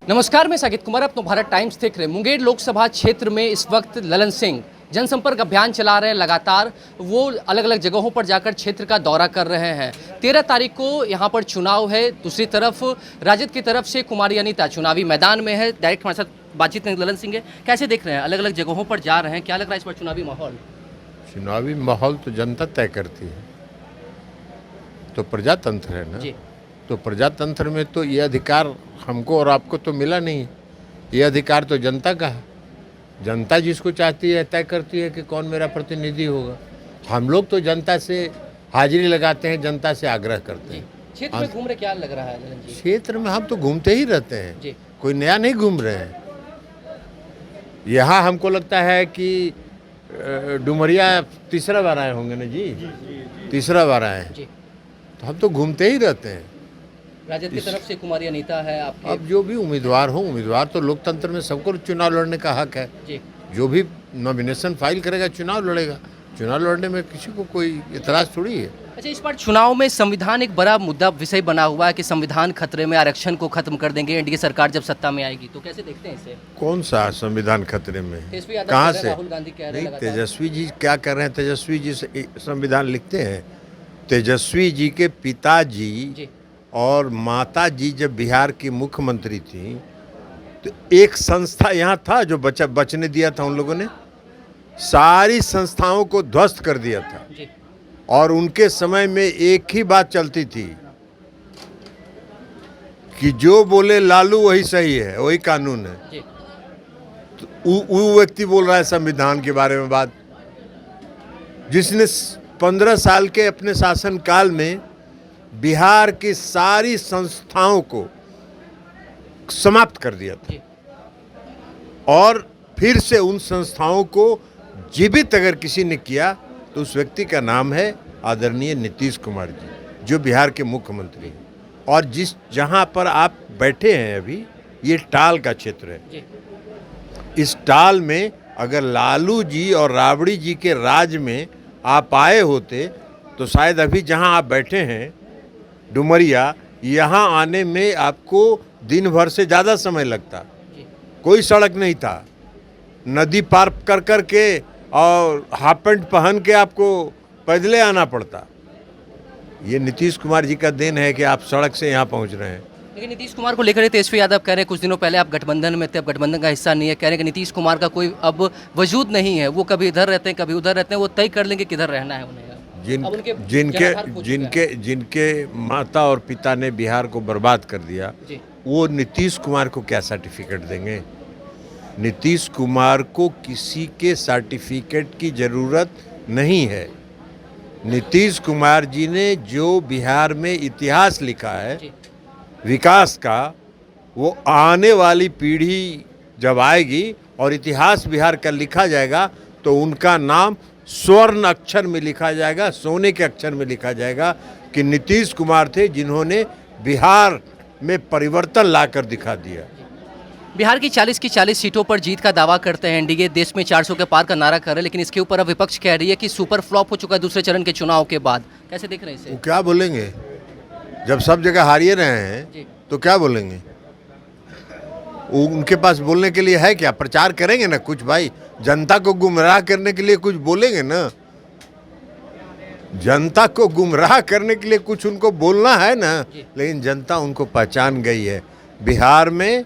नमस्कार, मैं साकिब कुमार अपनो भारत टाइम्स देख रहे हैं। मुंगेर लोकसभा क्षेत्र में इस वक्त ललन सिंह जनसंपर्क अभियान चला रहे हैं। लगातार वो अलग अलग जगहों पर जाकर क्षेत्र का दौरा कर रहे हैं। 13 तारीख को यहाँ पर चुनाव है। दूसरी तरफ राजद की तरफ से कुमारी अनीता चुनावी मैदान में है। डायरेक्ट हमारे साथ बातचीत में ललन सिंह है। कैसे देख रहे हैं, अलग अलग जगहों पर जा रहे हैं, क्या लग रहा है इस बार चुनावी माहौल? चुनावी माहौल तो जनता तय करती है, तो प्रजातंत्र है ना जी। तो प्रजातंत्र में तो ये अधिकार हमको और आपको तो मिला नहीं। ये अधिकार तो जनता का है। जनता जिसको चाहती है तय करती है कि कौन मेरा प्रतिनिधि होगा। हम लोग तो जनता से हाजिरी लगाते हैं, जनता से आग्रह करते हैं। क्षेत्र में घूम रहे, क्या लग रहा है ललन जी? क्षेत्र में हम तो घूमते ही रहते हैं जी। कोई नया नहीं घूम रहे हैं। यहाँ हमको लगता है कि डुमरिया तीसरा बार आए होंगे ना जी? तीसरा बार आए हैं। जी। तो हम तो घूमते ही रहते हैं। राजद की तरफ से कुमारी अनीता है आपके। अब जो भी उम्मीदवार हो, उम्मीदवार तो लोकतंत्र में सबको चुनाव लड़ने का हक है। जी। जो भी नॉमिनेशन फाइल करेगा चुनाव लड़ेगा। चुनाव लड़ने में किसी को कोई इतराज थोड़ी है। अच्छा, इस बार चुनाव में संविधान एक बड़ा मुद्दा विषय बना हुआ है कि संविधान खतरे में, आरक्षण को खत्म कर देंगे एनडीए सरकार जब सत्ता में आएगी, तो कैसे देखते हैं इसे? कौन सा संविधान खतरे में? तेजस्वी यादव कहाँ कह रहे हैं, से? राहुल गांधी कह रहे हैं नहीं, लगातार। तेजस्वी जी क्या कर रहे हैं? तेजस्वी जी से संविधान लिखते हैं। तेजस्वी जी के पिताजी जी। और माता जी जब बिहार की मुख्यमंत्री थी तो एक संस्था यहाँ था जो बचने दिया था। उन लोगों ने सारी संस्थाओं को ध्वस्त कर दिया था। जी। और उनके समय में एक ही बात चलती थी कि जो बोले लालू वही सही है, वही कानून है। जी। तो वो व्यक्ति बोल रहा है संविधान के बारे में बात, जिसने 15 साल के अपने शासनकाल में बिहार की सारी संस्थाओं को समाप्त कर दिया था। जी। और फिर से उन संस्थाओं को जीवित अगर किसी ने किया तो उस व्यक्ति का नाम है आदरणीय नीतीश कुमार जी, जो बिहार के मुख्यमंत्री हैं। और जहां पर आप बैठे हैं अभी, ये टाल का क्षेत्र है। जी। इस टाल में अगर लालू जी और राबड़ी जी के राज में आप आए होते तो शायद अभी जहां आप बैठे हैं डुमरिया, यहाँ आने में आपको दिन भर से ज़्यादा समय लगता। कोई सड़क नहीं था, नदी पार कर कर के और हाफ पैंट पहन के आपको पैदले आना पड़ता। ये नीतीश कुमार जी का देन है कि आप सड़क से यहाँ पहुँच रहे हैं। लेकिन नीतीश कुमार को लेकर तेजस्वी यादव कह रहे हैं, कुछ दिनों पहले आप गठबंधन में थे, अब गठबंधन का हिस्सा नहीं है, कह रहे हैं कि नीतीश कुमार का कोई अब वजूद नहीं है, वो कभी इधर रहते हैं कभी उधर रहते हैं, वो तय कर लेंगे किधर रहना है उन्हें। जिनके माता और पिता ने बिहार को बर्बाद कर दिया, वो नीतीश कुमार को क्या सर्टिफिकेट देंगे? नीतीश कुमार को किसी के सर्टिफिकेट की ज़रूरत नहीं है। नीतीश कुमार जी ने जो बिहार में इतिहास लिखा है विकास का, वो आने वाली पीढ़ी जब आएगी और इतिहास बिहार का लिखा जाएगा तो उनका नाम स्वर्ण अक्षर में लिखा जाएगा, सोने के अक्षर में लिखा जाएगा कि नीतीश कुमार थे जिन्होंने बिहार में परिवर्तन लाकर दिखा दिया। बिहार की 40 की 40 सीटों पर जीत का दावा करते हैं एनडीए, देश में 400 के पार का नारा कर रहे हैं, लेकिन इसके ऊपर अब विपक्ष कह रही है कि सुपर फ्लॉप हो चुका है दूसरे चरण के चुनाव के बाद। कैसे देख रहे हैं इसे? वो क्या बोलेंगे जब सब जगह हारिए रहे हैं? तो क्या बोलेंगे? उनके पास बोलने के लिए है क्या? प्रचार करेंगे ना कुछ भाई, जनता को गुमराह करने के लिए कुछ बोलेंगे ना। जनता को गुमराह करने के लिए कुछ उनको बोलना है ना। लेकिन जनता उनको पहचान गई है। बिहार में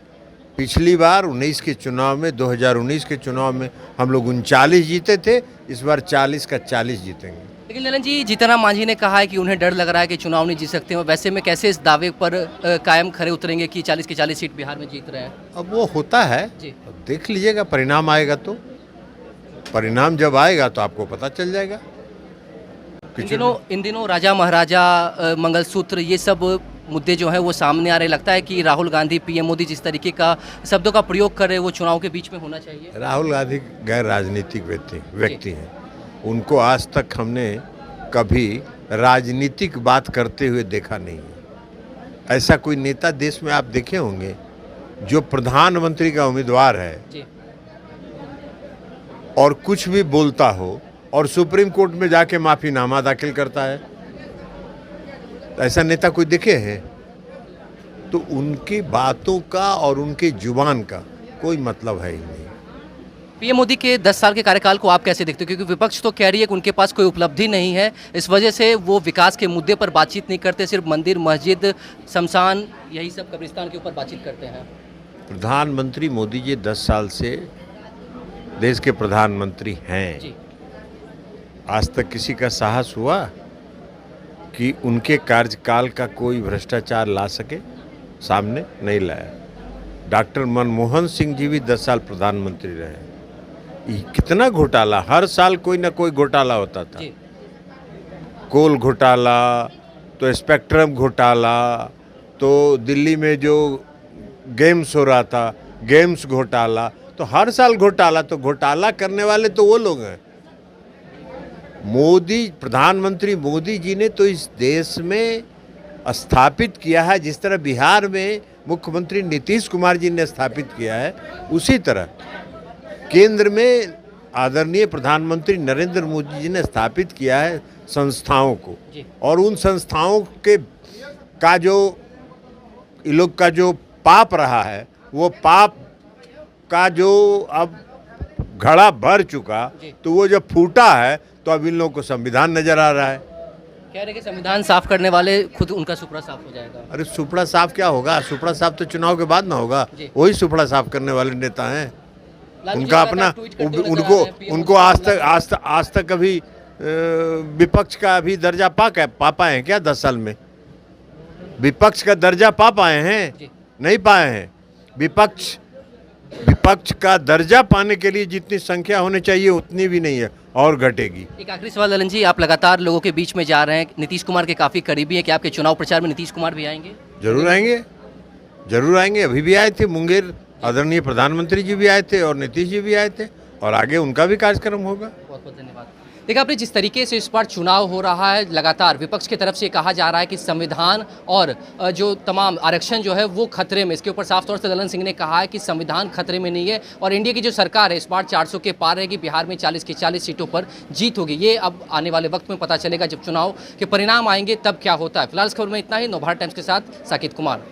पिछली बार 19 के चुनाव में, 2019 के चुनाव में हम लोग 39 जीते थे, इस बार 40 का 40 जीतेंगे। लेकिन ललन जी, जीतनराम मांझी ने कहा है कि उन्हें डर लग रहा है कि चुनाव नहीं जीत सकते हैं। वैसे में कैसे इस दावे पर कायम खड़े उतरेंगे कि 40 की 40 सीट बिहार में जीत रहे हैं? अब वो होता है जी। अब देख लीजिएगा, परिणाम आएगा तो। परिणाम जब आएगा तो आपको पता चल जाएगा। इन दिनों राजा महाराजा, मंगलसूत्र, ये सब मुद्दे जो हैं वो सामने आ रहे। लगता है कि राहुल गांधी, पीएम मोदी जिस तरीके का शब्दों का प्रयोग कर रहे हैं वो चुनाव के बीच में होना चाहिए। राहुल गांधी गैर राजनीतिक व्यक्ति हैं। उनको आज तक हमने कभी राजनीतिक बात करते हुए देखा नहीं है। ऐसा कोई नेता देश में आप देखे होंगे जो प्रधानमंत्री का उम्मीदवार है जी। और कुछ भी बोलता हो और सुप्रीम कोर्ट में जाके माफीनामा दाखिल करता है? ऐसा नेता कोई देखे हैं? तो तो उनकी बातों का और उनके जुबान का कोई मतलब है ही नहीं। पीएम मोदी के 10 साल के कार्यकाल को आप कैसे देखते हो? क्योंकि विपक्ष तो कह रही है कि उनके पास कोई उपलब्धि नहीं है, इस वजह से वो विकास के मुद्दे पर बातचीत नहीं करते, सिर्फ मंदिर, मस्जिद, शमशान, यही सब कब्रिस्तान के ऊपर बातचीत करते हैं। प्रधानमंत्री मोदी जी 10 साल से देश के प्रधानमंत्री हैं। जी आज तक किसी का साहस हुआ कि उनके कार्यकाल का कोई भ्रष्टाचार ला सके? सामने नहीं लाया। डॉक्टर मनमोहन सिंह जी भी 10 साल प्रधानमंत्री रहे। कितना घोटाला, हर साल कोई ना कोई घोटाला होता था। जी कोल घोटाला, तो स्पेक्ट्रम घोटाला, तो दिल्ली में जो गेम्स हो रहा था गेम्स घोटाला, तो हर साल घोटाला। तो घोटाला करने वाले तो वो लोग हैं। मोदी, प्रधानमंत्री मोदी जी ने तो इस देश में स्थापित किया है, जिस तरह बिहार में मुख्यमंत्री नीतीश कुमार जी ने स्थापित किया है, उसी तरह केंद्र में आदरणीय प्रधानमंत्री नरेंद्र मोदी जी ने स्थापित किया है संस्थाओं को। और उन संस्थाओं के का जो इन लोग का जो पाप रहा है, वो पाप का जो अब घड़ा भर चुका, तो वो जब फूटा है तो अब इन लोगों को संविधान नजर आ रहा है। कह रहे कि संविधान साफ करने वाले खुद उनका सुपड़ा साफ हो जाएगा। अरे सुपड़ा साफ क्या होगा? सुपड़ा साफ तो चुनाव के बाद ना होगा। वही सुपड़ा साफ करने वाले नेता हैं। उनका अपना उनको आज तक कभी विपक्ष का भी दर्जा पा पाए हैं क्या? 10 साल में विपक्ष का दर्जा पा पाए हैं? नहीं पाए हैं। विपक्ष का दर्जा पाने के लिए जितनी संख्या होनी चाहिए उतनी भी नहीं है, और घटेगी। एक आखिरी सवाल ललन जी, आप लगातार लोगों के बीच में जा रहे हैं, नीतीश कुमार के काफ़ी करीबी हैं, कि आपके चुनाव प्रचार में नीतीश कुमार भी आएंगे? जरूर आएंगे, जरूर आएंगे। अभी भी आए थे मुंगेर, आदरणीय प्रधानमंत्री जी भी आए थे और नीतीश जी भी आए थे, और आगे उनका भी कार्यक्रम होगा। बहुत बहुत धन्यवाद। देखा आपने जिस तरीके से इस बार चुनाव हो रहा है, लगातार विपक्ष की तरफ से कहा जा रहा है कि संविधान और जो तमाम आरक्षण जो है वो खतरे में। इसके ऊपर साफ तौर से ललन सिंह ने कहा है कि संविधान खतरे में नहीं है और इंडिया की जो सरकार है इस बार 400 के पार रहेगी, बिहार में 40 की 40 सीटों पर जीत होगी। ये अब आने वाले वक्त में पता चलेगा, जब चुनाव के परिणाम आएंगे तब क्या होता है। फिलहाल इस खबर में इतना ही। नवभारत टाइम्स के साथ साकिब कुमार।